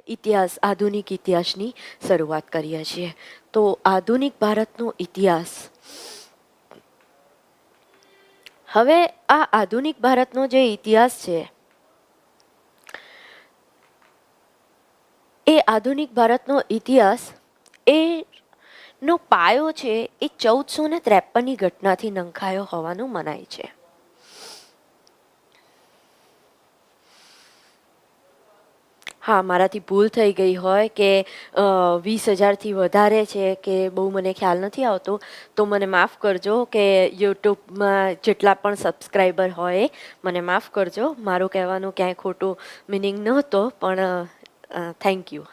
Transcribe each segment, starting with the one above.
ઇતિહાસ આધુનિક ઇતિહાસની શરૂઆત કરીએ છીએ. તો આધુનિક ભારતનો ઇતિહાસ, હવે આ આધુનિક ભારતનો જે ઇતિહાસ છે એ આધુનિક ભારતનો ઇતિહાસ એ નો પાયો છે એ 1453ની ઘટનાથી નંખાયો હોવાનું મનાય છે. હા, મારાથી ભૂલ થઈ ગઈ હોય કે 20,000થી વધારે છે કે બહુ મને ખ્યાલ નથી આવતો, તો મને માફ કરજો. કે યુટ્યુબમાં જેટલા પણ સબસ્ક્રાઈબર હોય મને માફ કરજો. મારું કહેવાનું ક્યાંય ખોટું મિનિંગ નહોતો, પણ થેન્ક યુ.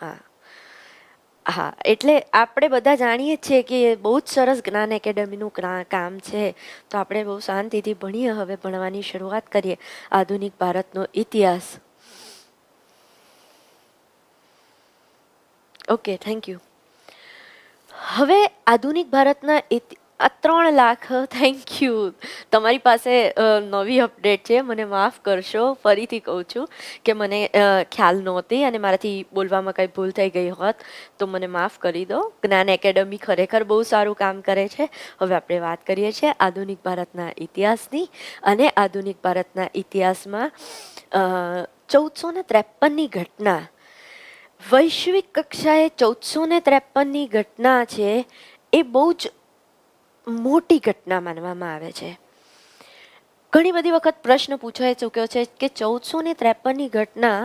હા, એટલે આપણે બધા જાણીએ છીએ કે બહુ જ સરસ જ્ઞાન એકેડમીનું કામ છે. તો આપણે બહુ શાંતિથી ભણીએ. હવે ભણવાની શરૂઆત કરીએ. આધુનિક ભારતનો ઇતિહાસ. Okay, thank you. હવે આધુનિક ભારતના 3 લાખ, થેન્ક યુ. તમારી પાસે નવી અપડેટ છે, મને માફ કરશો. ફરીથી કહું છું કે મને ખ્યાલ નહોતી અને મારાથી બોલવામાં કંઈ ભૂલ થઈ ગઈ હોત તો મને માફ કરી દો. જ્ઞાન એકેડમી ખરેખર બહુ સારું કામ કરે છે. હવે આપણે વાત કરીએ છીએ આધુનિક ભારતના ઇતિહાસની. અને આધુનિક ભારતના ઇતિહાસમાં 1453ની ઘટના, વૈશ્વિક કક્ષાએ 1453ની ઘટના છે એ બહુ જ મોટી ઘટના માનવામાં આવે છે. ઘણી બધી વખત પ્રશ્ન પૂછાઈ ચૂક્યો છે કે 1453ની ઘટના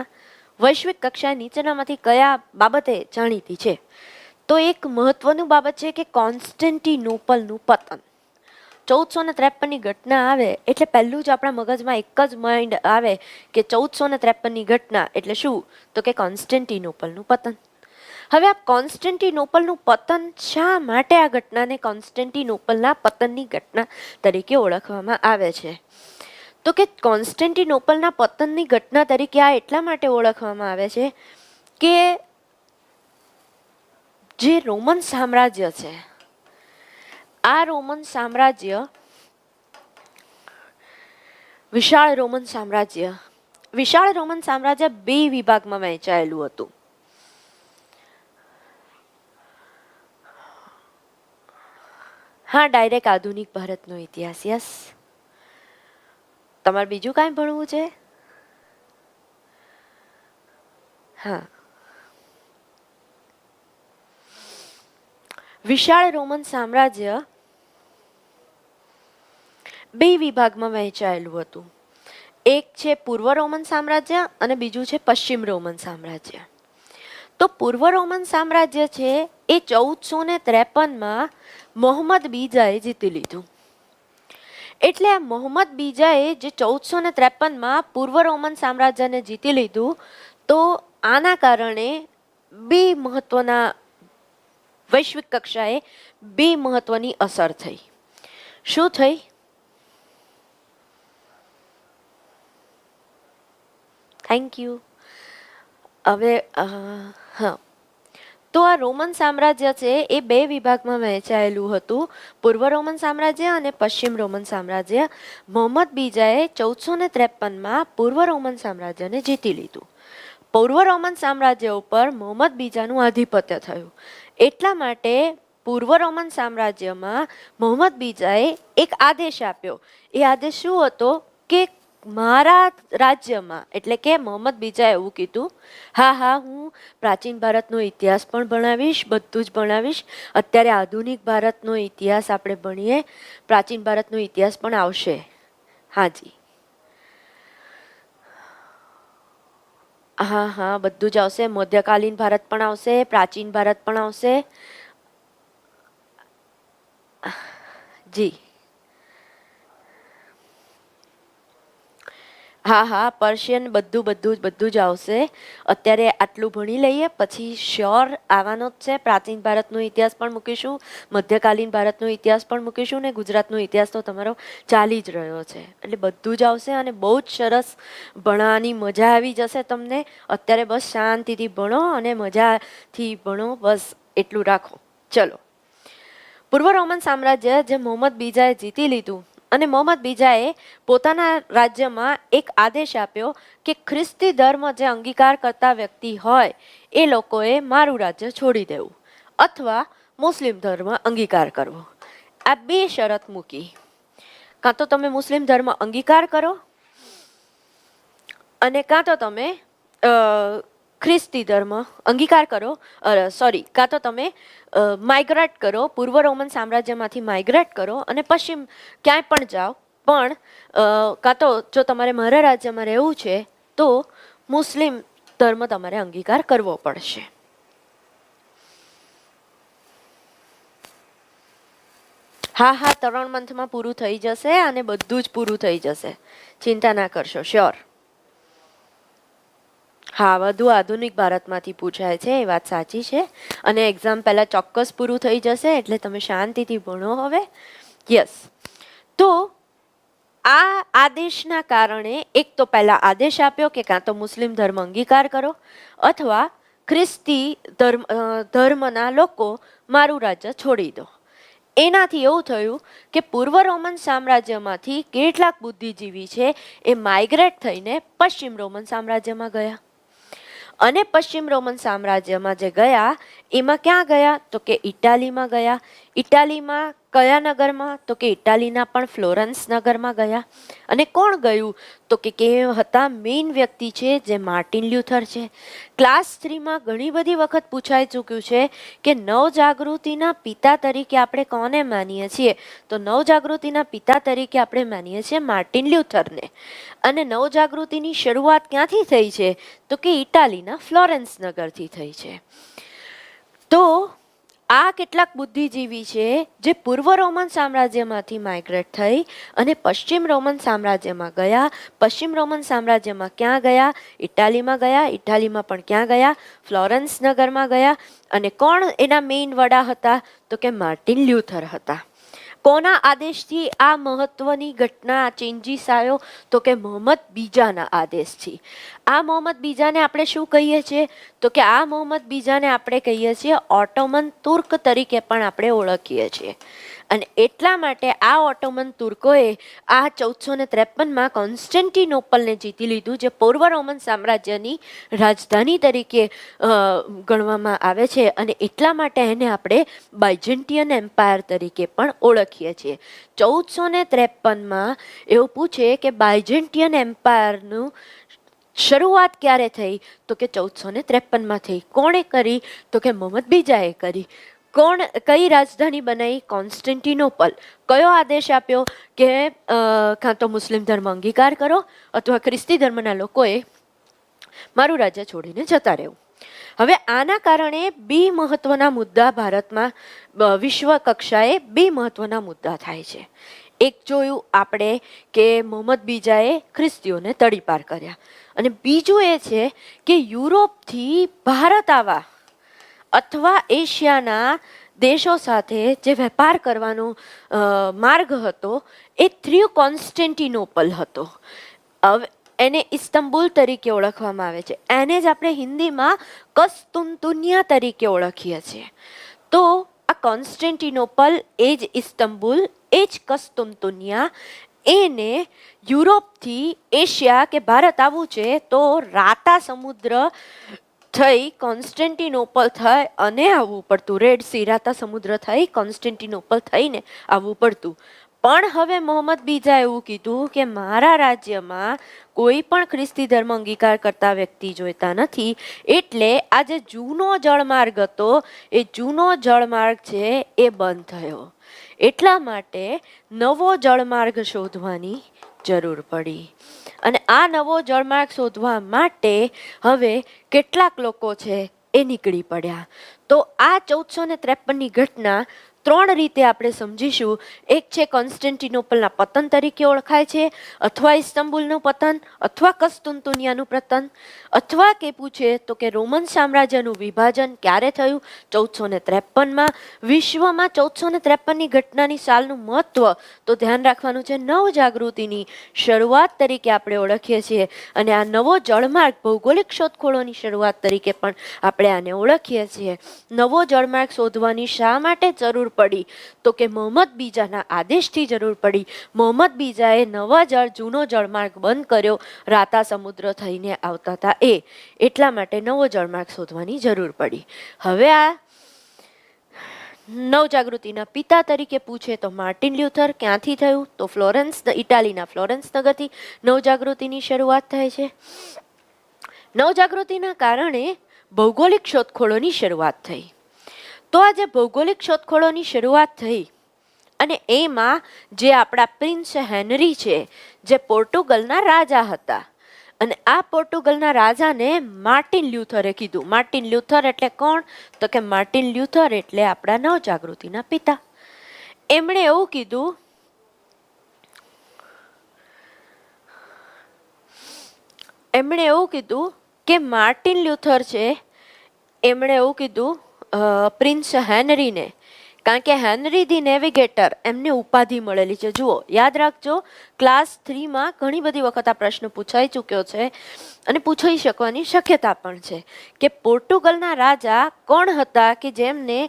વૈશ્વિક કક્ષાએ નીચેનામાંથી કયા બાબતે જાણીતી છે? તો એક મહત્વનું બાબત છે કે કોન્સ્ટેન્ટિનોપલનું પતન. 1453ની ઘટના આવે એટલે પહેલું જ આપણા મગજમાં એક જ માઇન્ડ આવે કે 1453ની ઘટના એટલે શું? તો કે કોન્સ્ટેન્ટિનોપલનું પતન. હવે આ કોન્સ્ટેન્ટિનોપલનું પતન, શા માટે આ ઘટનાને કોન્સ્ટેન્ટિનોપલના પતનની ઘટના તરીકે ઓળખવામાં આવે છે? તો કે કોન્સ્ટેન્ટિનોપલના પતનની ઘટના તરીકે આ એટલા માટે ઓળખવામાં આવે છે કે જે રોમન સામ્રાજ્ય છે, આ રોમન સામ્રાજ્ય, વિશાળ રોમન સામ્રાજ્ય 2 વિભાગમાં વહેંચાયેલું હતું. હા, ડાયરેક્ટ આધુનિક ભારતનો ઇતિહાસ. યસ, તમારે બીજું કાંઈ ભણવું છે? હા, વિશાળ રોમન સામ્રાજ્ય 2 વિભાગમાં વહેંચાયેલું હતું. એક છે પૂર્વ રોમન સામ્રાજ્ય અને બીજું છે પશ્ચિમ રોમન સામ્રાજ્ય. તો પૂર્વ રોમન સામ્રાજ્ય છે એ 1453માં મોહમ્મદ બીજાએ જીતી લીધું. એટલે આ મોહમ્મદ બીજાએ જે 1453માં પૂર્વ રોમન સામ્રાજ્યને જીતી લીધું, તો આના કારણે 2 મહત્વના, વૈશ્વિક કક્ષાએ 2 મહત્વની અસર થઈ. શું થઈ? Thank you. હવે હા, તો આ રોમન સામ્રાજ્ય છે એ 2 વિભાગમાં વહેંચાયેલું હતું, પૂર્વ રોમન સામ્રાજ્ય અને પશ્ચિમ રોમન સામ્રાજ્ય. મોહમ્મદ બીજાએ 1453માં પૂર્વ રોમન સામ્રાજ્યને જીતી લીધું. પૂર્વ રોમન સામ્રાજ્ય ઉપર મોહમ્મદ બીજાનું આધિપત્ય થયું. એટલા માટે પૂર્વ રોમન સામ્રાજ્યમાં મોહમ્મદ બીજાએ એક આદેશ આપ્યો. એ આદેશ શું હતો કે મારા રાજ્યમાં, એટલે કે મોહમ્મદ બીજાએ એવું કીધું, હા, હું પ્રાચીન ભારતનો ઇતિહાસ પણ ભણાવીશ, બધું જ ભણાવીશ. અત્યારે આધુનિક ભારતનો ઇતિહાસ આપણે ભણીએ, પ્રાચીન ભારતનો ઇતિહાસ પણ આવશે. હાજી, હા, બધું જ આવશે. મધ્યકાલીન ભારત પણ આવશે, પ્રાચીન ભારત પણ આવશે. જી, હા, પર્શિયન બધું જ આવશે. અત્યારે આટલું ભણી લઈએ, પછી શ્યોર આવવાનો જ છે. પ્રાચીન ભારતનો ઇતિહાસ પણ મૂકીશું, મધ્યકાલીન ભારતનો ઇતિહાસ પણ મૂકીશું, ને ગુજરાતનો ઇતિહાસ તો તમારો ચાલી જ રહ્યો છે. એટલે બધું જ આવશે અને બહુ જ સરસ ભણવાની મજા આવી જશે તમને. અત્યારે બસ શાંતિથી ભણો અને મજાથી ભણો, બસ એટલું રાખો. ચલો, પૂર્વ રોમન સામ્રાજ્ય જે મોહમ્મદ બીજાએ જીતી લીધું, અને મોહમ્મદ બીજાએ પોતાના રાજ્યમાં એક આદેશ આપ્યો કે ખ્રિસ્તી ધર્મ જે અંગીકાર કરતા વ્યક્તિ હોય એ લોકોએ મારું રાજ્ય છોડી દેવું અથવા મુસ્લિમ ધર્મ અંગીકાર કરવો. આ બે શરત મૂકી. કાં તો તમે મુસ્લિમ ધર્મ અંગીકાર કરો અને કાં તો તમે ખ્રિસ્તી ધર્મ અંગીકાર કરો, કાં તો તમે માઇગ્રેટ કરો, પૂર્વ રોમન સામ્રાજ્યમાંથી માઇગ્રેટ કરો અને પશ્ચિમ ક્યાંય પણ જાઓ, પણ કાં તો જો તમારે મારા રાજ્યમાં રહેવું છે તો મુસ્લિમ ધર્મ તમારે અંગીકાર કરવો પડશે. હા 3 મંથમાં પૂરું થઈ જશે અને બધું જ પૂરું થઈ જશે, ચિંતા ના કરશો. શ્યોર. હા, વધુ આધુનિક ભારતમાંથી પૂછાય છે, એ વાત સાચી છે. અને એક્ઝામ પહેલાં ચોક્કસ પૂરું થઈ જશે, એટલે તમે શાંતિથી ભણો હવે. યસ. તો આ આદેશના કારણે એક તો પહેલા આદેશ આપ્યો કે કાં તો મુસ્લિમ ધર્મ અંગીકાર કરો અથવા ખ્રિસ્તી ધર્મના લોકો મારું રાજ્ય છોડી દો. એનાથી એવું થયું કે પૂર્વ રોમન સામ્રાજ્યમાંથી કેટલાક બુદ્ધિજીવી છે એ માઇગ્રેટ થઈને પશ્ચિમ રોમન સામ્રાજ્યમાં ગયા. અને પશ્ચિમ રોમન સામ્રાજ્યમાં જે ગયા એમાં ક્યાં ગયા તો કે ઇટાલીમાં ગયા. ઇટાલીમાં કયા નગરમાં તો કે ઇટાલીના પણ ફ્લોરન્સ નગરમાં ગયા. અને કોણ ગયું તો કે હતા મેઇન વ્યક્તિ છે જે માર્ટિન લ્યુથર છે. ક્લાસ 3માં ઘણી બધી વખત પૂછાઈ ચૂક્યું છે કે નવજાગૃતિના પિતા તરીકે આપણે કોને માનીએ છીએ, તો નવજાગૃતિના પિતા તરીકે આપણે માનીએ છીએ માર્ટિન લ્યુથરને. અને નવજાગૃતિની શરૂઆત ક્યાંથી થઈ છે તો કે ઇટાલીના ફ્લોરેન્સ નગરથી થઈ છે. તો આ કેટલાક બુદ્ધિજીવી છે જે પૂર્વ રોમન સામ્રાજ્યમાંથી માઇગ્રેટ થઈ અને પશ્ચિમ રોમન સામ્રાજ્યમાં ગયા. પશ્ચિમ રોમન સામ્રાજ્યમાં ક્યાં ગયા? ઇટાલીમાં ગયા. ઇટાલીમાં પણ ક્યાં ગયા? ફ્લોરન્સ નગરમાં ગયા. અને કોણ એના મેઇન વડા હતા તો કે માર્ટિન લ્યુથર હતા. કોના આદેશથી આ મહત્વની ઘટના ચેન્જીસ આવ્યો તો કે મોહમ્મદ બીજાના આદેશથી. આ મોહમ્મદ બીજાને આપણે શું કહીએ છીએ તો કે આ મોહમ્મદ બીજાને આપણે કહીએ છીએ ઓટોમન તુર્ક તરીકે પણ આપણે ઓળખીએ છીએ. અને એટલા માટે આ ઓટોમન તુર્કોએ આ 1453માં કોન્સ્ટન્ટિનોપલને જીતી લીધું, જે પૂર્વ રોમન સામ્રાજ્યની રાજધાની તરીકે ગણવામાં આવે છે. અને એટલા માટે એને આપણે બાયઝેન્ટિયન એમ્પાયર તરીકે પણ ઓળખીએ છીએ. 1453માં એવું પૂછે કે બાયઝેન્ટિયન એમ્પાયરનું શરૂઆત ક્યારે થઈ તો કે 1453માં થઈ. કોણે કરી તો કે મોહમ્મદ બીજાએ કરી. કઈ રાજધાની બનાવી? કોન્સ્ટન્ટિનોપલ. કયો આદેશ આપ્યો કે કાં તો મુસ્લિમ ધર્મ અંગીકાર કરો અથવા ખ્રિસ્તી ધર્મના લોકોએ મારું રાજ્ય છોડીને જતા રહેવું. હવે આના કારણે બે મહત્વના મુદ્દા ભારતમાં વિશ્વ કક્ષાએ બે મહત્વના મુદ્દા થાય છે. એક જોયું આપણે કે મોહમ્મદ બીજાએ ખ્રિસ્તીઓને તડીપાર કર્યા, અને બીજું એ છે કે યુરોપથી ભારત આવવા અથવા એશિયાના દેશો સાથે જે વેપાર કરવાનો માર્ગ હતો એ થ્રુ કોન્સ્ટન્ટિનોપલ હતો. એને ઇસ્તંબુલ તરીકે ઓળખવામાં આવે છે. એને જ આપણે હિન્દીમાં કસ્તુંતુનિયા તરીકે ઓળખીએ છીએ. તો આ કોન્સ્ટન્ટિનોપલ એ જ ઇસ્તંબુલ એ જ કસ્તુંતુનિયા, એને યુરોપથી એશિયા કે ભારત આવવું છે તો રાતા સમુદ્ર થઈ કોન્સ્ટન્ટિનોપલ થઈ અને આવવું પડતું. રેડ સી રાતા સમુદ્ર થઈ કોન્સ્ટન્ટિનોપલ થઈને આવવું પડતું. પણ હવે મોહમ્મદ બીજા એવું કીધું કે મારા રાજ્યમાં કોઈ પણ ખ્રિસ્તી ધર્મ અંગીકાર કરતા વ્યક્તિ જોઈતા નથી. એટલે આ જે જૂનો જળમાર્ગ હતો એ જૂનો જળમાર્ગ છે એ બંધ થયો. એટલા માટે નવો જળમાર્ગ શોધવાની જરૂર પડી. અને આ નવો જળમાર્ગ શોધવા માટે હવે કેટલાક લોકો છે એ નીકળી પડ્યા. તો આ 1453ની ઘટના 3 રીતે આપણે સમજીશું. એક છે કોન્સ્ટન્ટિનોપલના પતન તરીકે ઓળખાય છે, અથવા ઇસ્તંબુલનું પતન, અથવા કસ્તુંતુનિયાનું પતન, અથવા કે પૂછે તો કે રોમન સામ્રાજ્યનું વિભાજન ક્યારે થયું? 1453માં. વિશ્વમાં 1453ની ઘટનાની સાલનું મહત્વ તો ધ્યાન રાખવાનું છે નવજાગૃતિની શરૂઆત તરીકે આપણે ઓળખીએ છીએ. અને આ નવો જળમાર્ગ ભૌગોલિક શોધખોળોની શરૂઆત તરીકે પણ આપણે આને ઓળખીએ છીએ. નવો જળમાર્ગ શોધવાની શા માટે જરૂર પડી? તો કે મોહમ્મદ બીજાના આદેશથી જરૂર પડી. મોહમ્મદ બીજાએ નવા જળ જૂનો જળમાર્ગ બંધ કર્યો. રાતા સમુદ્ર થઈને આવતા હતા એટલા માટે નવો જળમાર્ગ શોધવાની જરૂર પડી. હવે આ નવજાગૃતિના પિતા તરીકે પૂછે તો માર્ટિન લ્યુથર. ક્યાંથી થયું? તો ફ્લોરેન્સ, ઇટાલીના ફ્લોરેન્સ નગરથી નવજાગૃતિની શરૂઆત થાય છે. નવજાગૃતિના કારણે ભૌગોલિક શોધખોળોની શરૂઆત થઈ. તો આ જે ભૌગોલિક શોધખોળોની શરૂઆત થઈ અને એમાં જે આપણા પ્રિન્સ હેનરી છે, જે પોર્ટુગલના રાજા હતા, અને આ પોર્ટુગલના રાજાને માર્ટિન લ્યુથરે કીધું. માર્ટિન લ્યુથર એટલે કોણ? તો કે માર્ટિન લ્યુથર એટલે આપણા નવજાગૃતિના પિતા. એમણે એવું કીધું કે માર્ટિન લ્યુથર છે, એમણે એવું કીધું પ્રિન્સ હેનરીને, કારણ કે હેનરી ધી નેવિગેટર એમને ઉપાધિ મળેલી છે. જુઓ, યાદ રાખજો, ક્લાસ 3માં ઘણી બધી વખત આ પ્રશ્ન પૂછાઈ ચૂક્યો છે અને પૂછાઈ શકવાની શક્યતા પણ છે કે પોર્ટુગલના રાજા કોણ હતા કે જેમને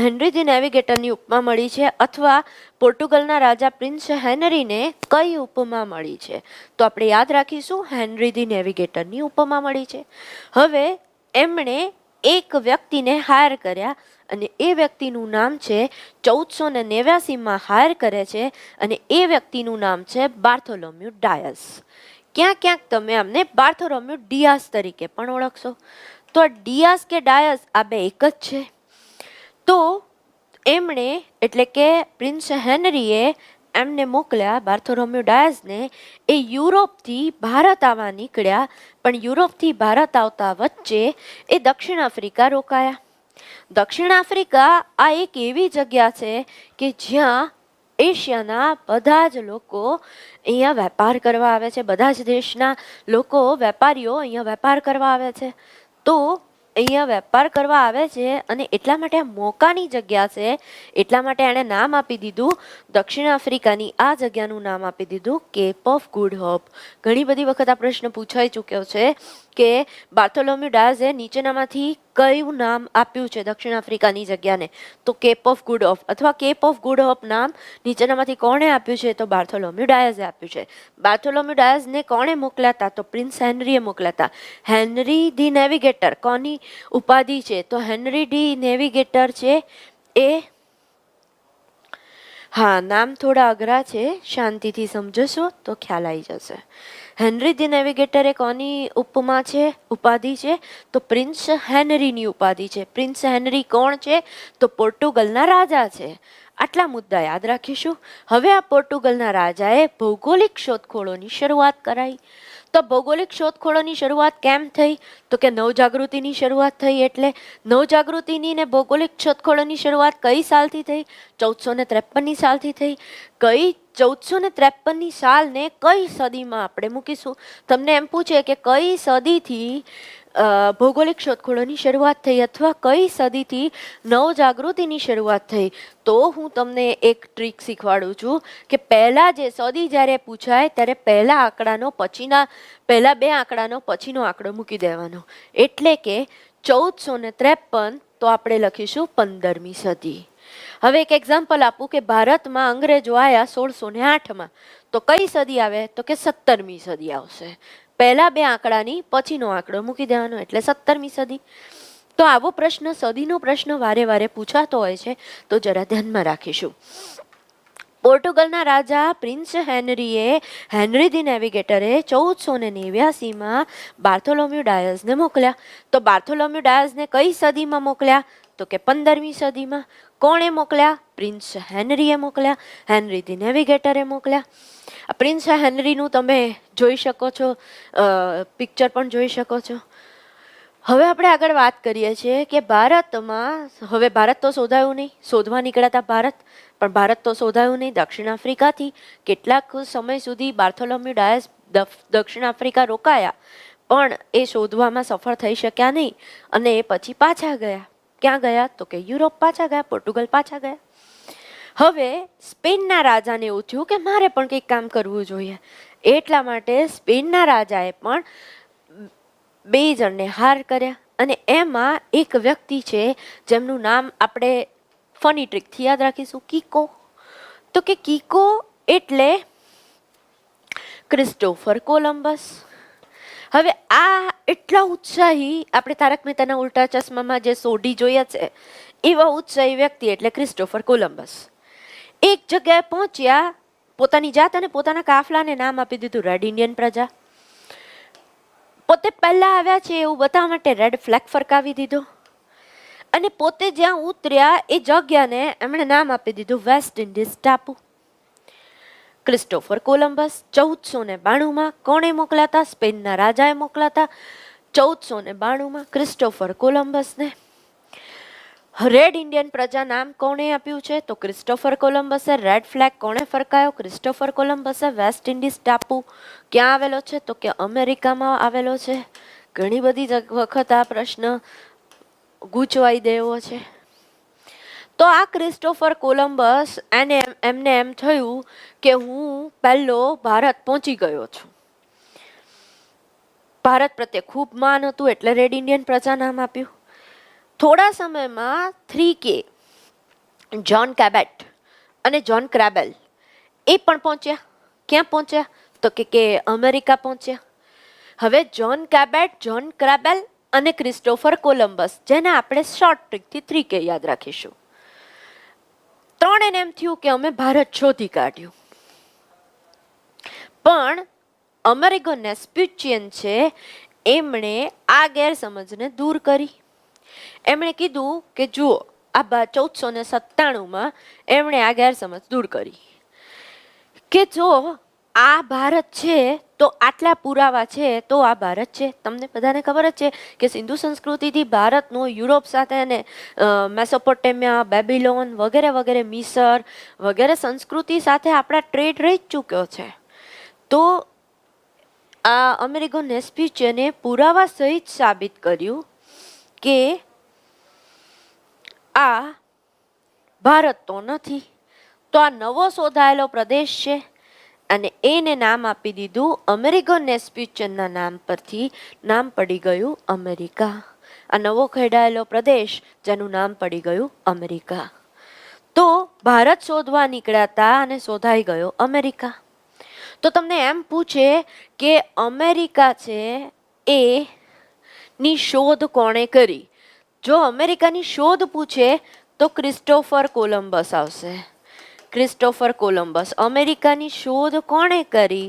હેનરી ધી નેવિગેટરની ઉપમા મળી છે, અથવા પોર્ટુગલના રાજા પ્રિન્સ હેનરીને કઈ ઉપમા મળી છે? તો આપણે યાદ રાખીશું, હેનરી ધી નેવિગેટરની ઉપમા મળી છે. હવે એમણે એક વ્યક્તિને હાયર કર્યા અને એ વ્યક્તિનું નામ છે 1489માં હાયર કરે છે અને એ વ્યક્તિનું નામ છે બાર્થોલોમ્યુ ડાયસ. ક્યાંક તમે અમને બાર્થોલોમ્યુ ડિયાસ તરીકે પણ ઓળખશો. તો ડિયાસ કે ડાયસ આ બે એક જ છે. તો એમણે એટલે કે પ્રિન્સ હેનરીએ એમને મોકલ્યા બાર્થોલોમ્યુ ડાયસને. એ યુરોપથી ભારત આવવા નીકળ્યા, પણ યુરોપથી ભારત આવતા વચ્ચે એ દક્ષિણ આફ્રિકા રોકાયા. દક્ષિણ આફ્રિકા આ એક એવી જગ્યા છે કે જ્યાં એશિયાના બધા જ લોકો અહીંયા વેપાર કરવા આવે છે. બધા જ દેશના લોકો, વેપારીઓ અહીંયા વેપાર કરવા આવે છે. તો અહીંયા વેપાર કરવા આવે છે અને એટલા માટે આ મોકાની જગ્યા છે. એટલા માટે એણે નામ આપી દીધું, દક્ષિણ આફ્રિકાની આ જગ્યાનું નામ આપી દીધું કેપ ઓફ ગુડ હોપ. ઘણી બધી વખત આ પ્રશ્ન પૂછાઈ ચૂક્યો છે કે બાર્થોલોમ્યુ ડાયસે નીચેનામાંથી કયું નામ આપ્યું છે દક્ષિણ આફ્રિકાની જગ્યાને? તો કેપ ઓફ ગુડ હોપ અથવા કેપ ઓફ ગુડ હોપ નામ નીચેનામાંથી કોણે આપ્યું છે? તો બાર્થોલોમ્યુ ડાયસે આપ્યું છે. બાર્થોલોમ્યુ ડાયસને કોણે મોકલ્યા હતા? તો પ્રિન્સ હેનરીએ મોકલ્યા હતા. હેનરી ધી નેવિગેટર કોની ઉપાધિ છે? તો હેનરી ધી નેવિગેટર છે એ, હા, નામ થોડા અઘરા છે, શાંતિથી સમજશો તો ખ્યાલ આવી જશે. હેનરી ધી નેવિગેટર એ કોની ઉપમા છે, ઉપાધિ છે? તો પ્રિન્સ હેનરીની ઉપાધિ છે. પ્રિન્સ હેનરી કોણ છે? તો પોર્ટુગલના રાજા છે. આટલા મુદ્દા યાદ રાખીશું. હવે આ પોર્ટુગલના રાજાએ ભૌગોલિક શોધખોળોની શરૂઆત કરાઈ. તો ભૌગોલિક શોધખોળોની શરૂઆત કેમ થઈ? તો કે નવજાગૃતિની શરૂઆત થઈ. એટલે નવજાગૃતિની ને ભૌગોલિક શોધખોળોની શરૂઆત કઈ સાલથી થઈ? 1453ની સાલથી થઈ. કઈ 1453ની સાલને કઈ સદીમાં આપણે મૂકીશું? તમને એમ પૂછે કે કઈ સદીથી ભૌગોલિક શોધખોળોની શરૂઆત થઈ અથવા કઈ સદીથી નવજાગૃતિની શરૂઆત થઈ, તો હું તમને એક ટ્રીક શીખવાડું છું કે પહેલા જે સદી જ્યારે પૂછાય ત્યારે પહેલા બે આંકડાનો પછીનો આંકડો મૂકી દેવાનો. એટલે કે 1453 તો આપણે લખીશું 15મી સદી. હવે એક એક્ઝામ્પલ આપું કે ભારતમાં અંગ્રેજો આવ્યા 1608માં, તો કઈ સદી આવે? તો કે 17મી સદી આવશે. પહેલા બે આંકડાની પછીનો આંકડો મૂકી દેવાનો એટલે 17મી સદી. તો આવો પ્રશ્ન, સદીનો પ્રશ્ન વારે વારે પૂછાતો હોય છે, તો જરા ધ્યાનમાં રાખીશું. પોર્ટુગલના રાજા પ્રિન્સ હેનરી ધી નેવિગેટરે 1489માં બાર્થોલોમ્યુ ડાયસને મોકલ્યા. તો બાર્થોલોમ્યુ ડાયસને કઈ સદીમાં મોકલ્યા? તો કે 15મી સદીમાં. કોણે મોકલ્યા? પ્રિન્સ હેનરીએ મોકલ્યા. હેનરી ધી નેવિગેટરે મોકલ્યા. પ્રિન્સ હેનરીનું તમે જોઈ શકો છો, પિક્ચર પણ જોઈ શકો છો. હવે આપણે આગળ વાત કરીએ છીએ કે ભારતમાં, હવે ભારત તો શોધાયું નહીં, શોધવા નીકળ્યા હતા ભારત, પણ ભારત તો શોધાયું નહીં. દક્ષિણ આફ્રિકાથી કેટલાક સમય સુધી બાર્થોલોમ્યુ ડાયસ દક્ષિણ આફ્રિકા રોકાયા, પણ એ શોધવામાં સફળ થઈ શક્યા નહીં અને એ પછી પાછા ગયા. ક્યાં ગયા? તો કે યુરોપ પાછા ગયા, પોર્ટુગલ પાછા ગયા. હવે સ્પેનના રાજાને એવું થયું કે મારે પણ કંઈક કામ કરવું જોઈએ. એટલા માટે સ્પેનના રાજાએ પણ 2 જણને હાર કર્યા અને એમાં એક વ્યક્તિ છે જેમનું નામ આપણે ફની ટ્રીકથી યાદ રાખીશું. કીકો, તો કે કીકો એટલે ક્રિસ્ટોફર કોલંબસ. હવે આ એટલા ઉત્સાહી, આપણે તારક મહેતાના ઉલ્ટા ચશ્મામાં જે સોઢી જોયા છે એવા ઉત્સાહી વ્યક્તિ એટલે ક્રિસ્ટોફર કોલંબસ. એક જગ્યાએ પહોંચ્યા, પોતાની જાત અને પોતાના કાફલાને નામ આપી દીધું રેડ ઇન્ડિયન પ્રજા. પોતે પહેલા આવ્યા છે એવું બતાવવા માટે રેડ ફ્લેગ ફરકાવી દીધો અને પોતે જ્યાં ઉતર્યા એ જગ્યાને એમણે નામ આપી દીધું વેસ્ટ ઇન્ડિઝ ટાપુ. ક્રિસ્ટોફર કોલંબસ 1492માં કોણે મોકલ્યા હતા? સ્પેનના રાજાએ મોકલ્યા હતા 1492માં ક્રિસ્ટોફર કોલંબસને. રેડ ઇન્ડિયન પ્રજા નામ કોણે આપ્યું છે? તો ક્રિસ્ટોફર કોલંબસે. રેડ ફ્લેગ કોણે ફરકાયો? ક્રિસ્ટોફર કોલંબસે. વેસ્ટ ઇન્ડિઝ ટાપુ ક્યાં આવેલો છે? તો કે અમેરિકામાં આવેલો છે. ઘણી બધી વખત આ પ્રશ્ન ગૂંચવાઈ દેવો છે. તો આ ક્રિસ્ટોફર કોલંબસ એમને એમ થયું કે હું પહેલો ભારત પહોંચી ગયો છું. ભારત પ્રત્યે ખૂબ માન હતું એટલે રેડ ઇન્ડિયન પ્રજા નામ આપ્યું. થોડા સમયમાં 3K જ્હોન કેબેટ અને જ્હોન ક્રેબેલ એ પણ પહોંચ્યા. ક્યાં પહોંચ્યા? તો કે અમેરિકા પહોંચ્યા. હવે જ્હોન કેબેટ, જ્હોન ક્રેબેલ અને ક્રિસ્ટોફર કોલંબસ, જેને આપણે શોર્ટ ટ્રીકથી 3K યાદ રાખીશું, ત્રણેને એમ થયું કે અમે ભારત શોધી કાઢ્યું. પણ અમેરિગો વેસ્પ્યુચિયન છે, એમણે આ ગેરસમજને દૂર કરી. એમણે કીધું કે જુઓ, આ 1497માં એમણે આ ગેરસમજ દૂર કરી કે જો આ ભારત છે તો આટલા પુરાવા છે તો આ ભારત છે. તમને બધાને ખબર જ છે કે સિંધુ સંસ્કૃતિથી ભારતનો યુરોપ સાથે અને મેસોપોટેમિયા, બેબીલોન વગેરે વગેરે, મિસર વગેરે સંસ્કૃતિ સાથે આપણા ટ્રેડ રહી જ ચૂક્યો છે. તો આ અમેરિગો વેસ્પ્યુચિયને પુરાવા સહિત સાબિત કર્યું કે આ ભારત તો નથી, તો આ નવો શોધાયેલો પ્રદેશ છે અને એને નામ આપી દીધું અમેરિગો વેસ્પ્યુચિયનના નામ પરથી. નામ પડી ગયું અમેરિકા. આ નવો ખેડાયેલો પ્રદેશ જેનું નામ પડી ગયું અમેરિકા. તો ભારત શોધવા નીકળ્યા હતા અને શોધાઈ ગયો અમેરિકા. તો તમને એમ પૂછે કે અમેરિકા છે એ ની શોધ કોણે કરી? જો અમેરિકાની શોધ પૂછે તો ક્રિસ્ટોફર કોલંબસ આવશે. Christopher Columbus. અમેરિકાની શોધ કોણે કરી?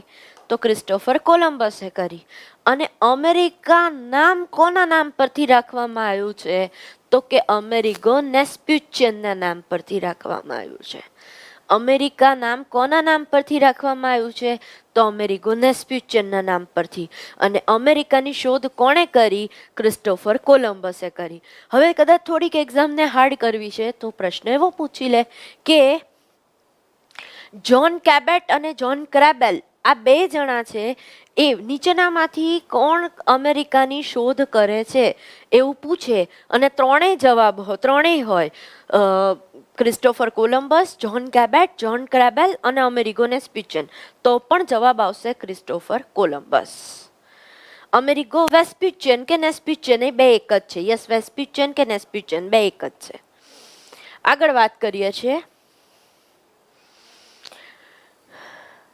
તો ક્રિસ્ટોફર કોલંબસે કરી. અને અમેરિકા નામ કોના નામ પરથી રાખવામાં આવ્યું છે? તો કે અમેરિગો વેસ્પ્યુચિયનના નામ પરથી રાખવામાં આવ્યું છે. અમેરિકા નામ કોના નામ પરથી રાખવામાં આવ્યું છે? તો અમેરિગો વેસ્પ્યુચિયનના નામ પરથી. અને અમેરિકાની શોધ કોણે કરી? ક્રિસ્ટોફર કોલંબસે કરી. હવે કદાચ થોડીક એક્ઝામને હાર્ડ કરવી છે તો પ્રશ્ન એવો પૂછી લે કે જ્હોન કેબેટ અને જ્હોન ક્રેબેલ આ બે જણા છે, એ નીચેનામાંથી કોણ અમેરિકાની શોધ કરે છે એવું પૂછે અને ત્રણેય હોય ક્રિસ્ટોફર કોલંબસ, જ્હોન કેબેટ, જ્હોન ક્રેબેલ અને અમેરિગો વેસ્પ્યુચિયન, તો પણ જવાબ આવશે ક્રિસ્ટોફર કોલંબસ. અમેરિગો વેસ્પ્યુચિયન કે વેસ્પ્યુચિયન એ બે એક જ છે. યસ, વેસ્પ્યુચિયન કે વેસ્પ્યુચિયન બે એક જ છે. આગળ વાત કરીએ છીએ.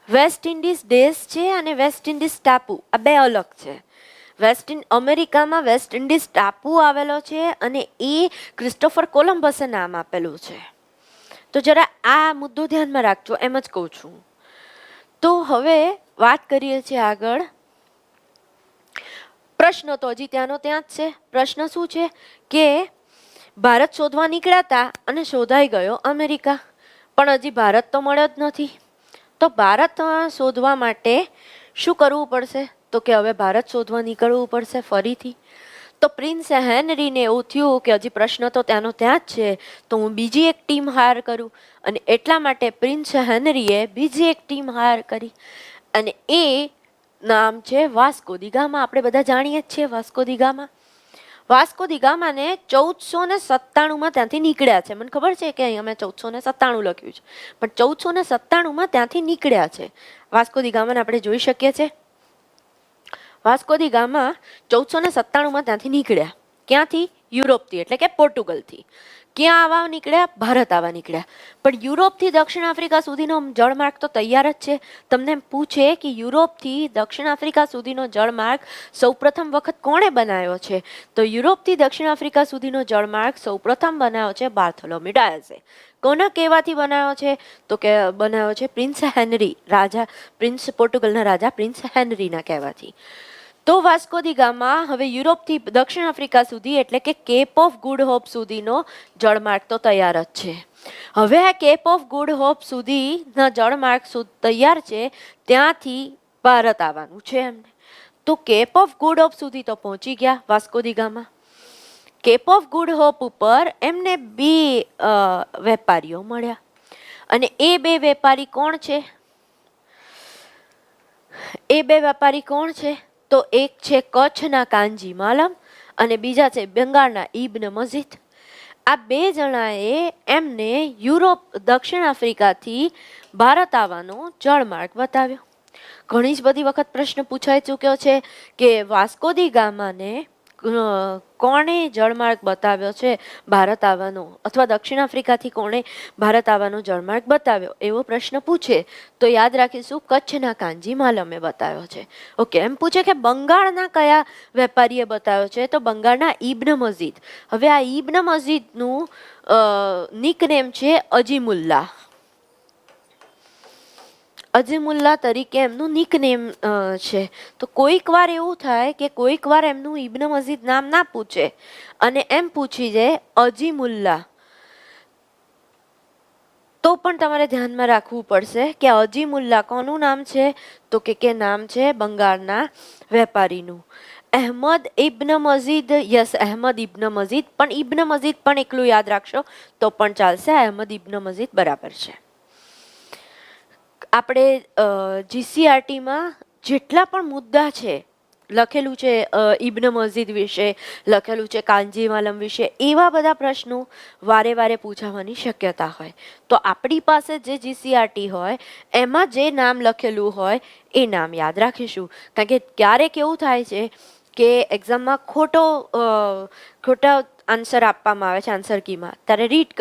વેસ્ટ ઇન્ડિઝ દેશ છે અને વેસ્ટ ઇન્ડિઝ ટાપુ આ બે અલગ છે. અમેરિકામાં વેસ્ટ ઇન્ડિઝ ટાપુ આવેલો છે અને એ ક્રિસ્ટોફર કોલંબસે નામ આપેલું છે. તો જરા આ મુદ્દો ધ્યાનમાં રાખજો, એમ જ કહું છું. તો હવે વાત કરીએ છીએ આગળ. પ્રશ્ન તો હજી ત્યાંનો ત્યાં જ છે. પ્રશ્ન શું છે કે ભારત શોધવા નીકળ્યા હતા અને શોધાઈ ગયો અમેરિકા, પણ હજી ભારત તો મળ્યો જ નથી. તો ભારત શોધવા માટે શું કરવું પડશે? તો કે હવે ભારત શોધવા નીકળવું પડશે ફરીથી. તો પ્રિન્સ હેનરીને એવું થયું કે હજી પ્રશ્ન તો ત્યાંનો ત્યાં જ છે, તો હું બીજી એક ટીમ હાયર કરું. અને એટલા માટે પ્રિન્સ હેનરીએ બીજી એક ટીમ હાયર કરી અને એ નામ છે વાસ્કો દી ગામા. આપણે બધા જાણીએ જ છીએ વાસ્કો દી ગામા. વાસ્કો દી ગામાને 1497માં ત્યાંથી નીકળ્યા છે. મને ખબર છે કે અહીંયા મેં 1497 લખ્યું છે, પણ 1497માં ત્યાંથી નીકળ્યા છે. વાસ્કો દી ગામાને આપણે જોઈ શકીએ છીએ. વાસ્કો દી ગામા 1497માં ત્યાંથી નીકળ્યા. ક્યાંથી? યુરોપથી, એટલે કે પોર્ટુગલથી. ક્યાં આવવા નીકળ્યા? ભારત આવવા નીકળ્યા. પણ યુરોપથી દક્ષિણ આફ્રિકા સુધીનો જળમાર્ગ તો તૈયાર જ છે. તમને એમ પૂછે કે યુરોપથી દક્ષિણ આફ્રિકા સુધીનો જળમાર્ગ સૌપ્રથમ વખત કોણે બનાવ્યો છે? તો યુરોપથી દક્ષિણ આફ્રિકા સુધીનો જળમાર્ગ સૌપ્રથમ બનાવ્યો છે બાર્થોલોમ્યુ ડાયસે. કોના કહેવાથી બનાવ્યો છે? તો કે બનાવ્યો છે પ્રિન્સ હેનરી, રાજા પ્રિન્સ, પોર્ટુગલના રાજા પ્રિન્સ હેનરીના કહેવાથી. તો વાસ્કો દી ગામા હવે યુરોપથી દક્ષિણ આફ્રિકા સુધી એટલે કે કેપ ઓફ ગુડ હોપ સુધીનો જળમાર્ગ તો તૈયાર જ છે. હવે આ કેપ ઓફ ગુડ હોપ સુધીના જળમાર્ગ તૈયાર છે, ત્યાંથી ભારત આવવાનું છે એમને. તો કેપ ઓફ ગુડ હોપ સુધી તો પહોંચી ગયા Vasco da Gama. Cape of Good Hope ઉપર એમને બે વેપારીઓ મળ્યા, અને એ બે વેપારી કોણ છે? એ બે વેપારી કોણ છે? તો એક છે કચ્છના કાંજી માલમ અને બીજા છે બંગાળના ઇબ્ન મજીદ. આ બે જણાએ એમને યુરોપ દક્ષિણ આફ્રિકાથી ભારત આવવાનો જળમાર્ગ બતાવ્યો. ઘણી જ બધી વખત પ્રશ્ન પૂછાઈ ચૂક્યો છે કે વાસ્કો દી ગામાને કોણે જળમાર્ગ બતાવ્યો છે ભારત આવવાનો, અથવા દક્ષિણ આફ્રિકાથી કોણે ભારત આવવાનો જળમાર્ગ બતાવ્યો, એવો પ્રશ્ન પૂછે તો યાદ રાખીશું કચ્છના કાંજી માલમે બતાવ્યો છે. ઓકે. એમ પૂછે કે બંગાળના કયા વેપારીએ બતાવ્યો છે? તો બંગાળના ઇબ્ન મજીદ. હવે આ ઇબ્ન મજીદનું નિકનેમ છે અજીમુલ્લાહ. અજીમુલ્લાહ તરીકે એમનું નિકનેમ છે. તો કોઈક વાર એવું થાય કે કોઈક વાર એમનું ઇબ્ન મજીદ નામ ના પૂછે અને એમ પૂછી જાય અજીમુલ્લાહ, તો પણ તમારે ધ્યાનમાં રાખવું પડશે કે અજીમુલ્લાહ કોનું નામ છે? તો કે નામ છે બંગાળના વેપારીનું અહેમદ ઇબ્ન મજીદ. યસ, અહેમદ ઇબ્ન મજીદ. પણ ઇબ્ન મજીદ પણ એકલું યાદ રાખશો તો પણ ચાલશે. અહેમદ ઇબ્ન મજીદ બરાબર છે. આપણે જીસીઆરટીમાં જેટલા પણ મુદ્દા છે લખેલું છે, ઇબ્ન મજીદ વિશે લખેલું છે, કાંજી માલમ વિશે, એવા બધા પ્રશ્નો વારે વારે પૂછાવાની શક્યતા હોય. તો આપણી પાસે જે જીસીઆરટી હોય એમાં જે નામ લખેલું હોય એ નામ યાદ રાખીશું. કારણ કે ક્યારેક એવું થાય છે કે એક્ઝામમાં ખોટા આન્સર આપવામાં આવે છે આન્સર કીમાં, ત્યારે રીડ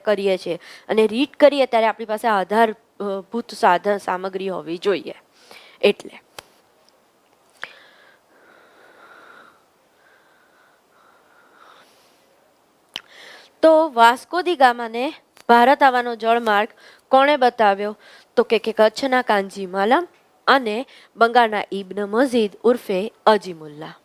કરીએ છીએ, અને રીડ કરીએ ત્યારે આપણી પાસે આધારભૂત સામગ્રી હોવી જોઈએ. એટલે તો વાસ્કો દી ગામાને ભારત આવવાનો જળમાર્ગ કોણે બતાવ્યો? તો કે કચ્છના કાંજી માલમ અને બંગાળના ઇબ્ન મજીદ ઉર્ફે અજીમુલ્લાહ.